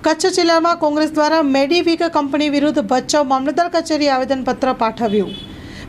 કચ્છ જિલ્લામાં કોંગ્રેસ દ્વારા મેડીવીક કંપની વિરુદ્ધ ભચાઉ મામલતદાર કચેરી આવેદનપત્ર પાઠવ્યું।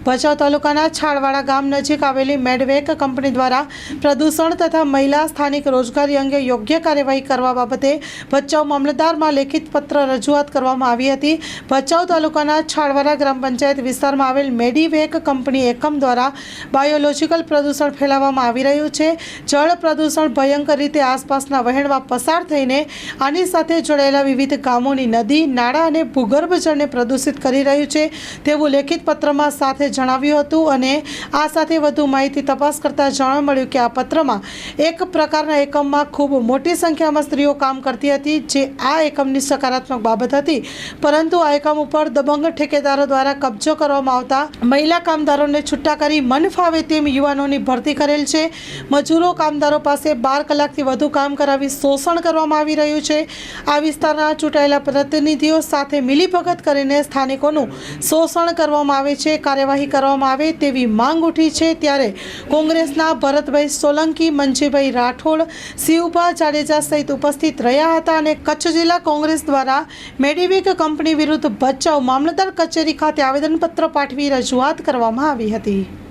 ભચાઉ તાલુકાના છાળવાડા ગામ નજીક આવેલી મેડવેક કંપની દ્વારા પ્રદૂષણ તથા મહિલા સ્થાનિક રોજગારી અંગે યોગ્ય કાર્યવાહી કરવા બાબતે ભચાઉ મામલતદારમાં લેખિત પત્ર રજૂઆત કરવામાં આવી હતી। ભચાઉ તાલુકાના છાળવાડા ગ્રામ પંચાયત વિસ્તારમાં આવેલ મેડીવેક કંપની એકમ દ્વારા બાયોલોજીકલ પ્રદૂષણ ફેલાવવામાં આવી રહ્યું છે। જળ પ્રદૂષણ ભયંકર રીતે આસપાસના વહેણમાં પસાર થઈને આની સાથે જોડાયેલા વિવિધ ગામોની નદી, નાળા અને ભૂગર્ભ જળને પ્રદૂષિત કરી રહ્યું છે તેવું લેખિત પત્રમાં સાથે જણાવ્યું હતું। અને આ સાથે વધુ માહિતી તપાસ કરતા જાણવા મળ્યું કે આ પત્રમાં એક પ્રકારના એકમમાં ખૂબ મોટી સંખ્યામાં સ્ત્રીઓ કામ કરતી હતી, જે આ એકમની સકારાત્મક બાબત હતી, પરંતુ આ એકમ ઉપર દબંગ ઠેકેદારો દ્વારા કબજો કરવામાં આવતા મહિલા કામદારોને છૂટા કરી મન ફાવે તેમ યુવાનોની ભરતી કરેલ છે। મજૂરો કામદારો પાસે 12 કલાકથી વધુ કામ કરાવી શોષણ કરવામાં આવી રહ્યું છે। આ વિસ્તારના ચૂંટાયેલા પ્રતિનિધિઓ સાથે મિલીભગત કરીને સ્થાનિકોનું શોષણ કરવામાં આવે છે। કાર્યવાહી કરવામાં આવે તેવી માંગ ઉઠી છે। ત્યારે કોંગ્રેસના ભરતભાઈ સોલંકી, મંજીભાઈ રાઠોડ, શિવભા જાડેજા સહિત ઉપસ્થિત રહ્યા હતા અને કચ્છ જિલ્લા કોંગ્રેસ દ્વારા મેડીવીક કંપની વિરુદ્ધ ભચાઉ મામલતદાર કચેરી ખાતે આવેદનપત્ર પાઠવી રજૂઆત કરવામાં આવી હતી।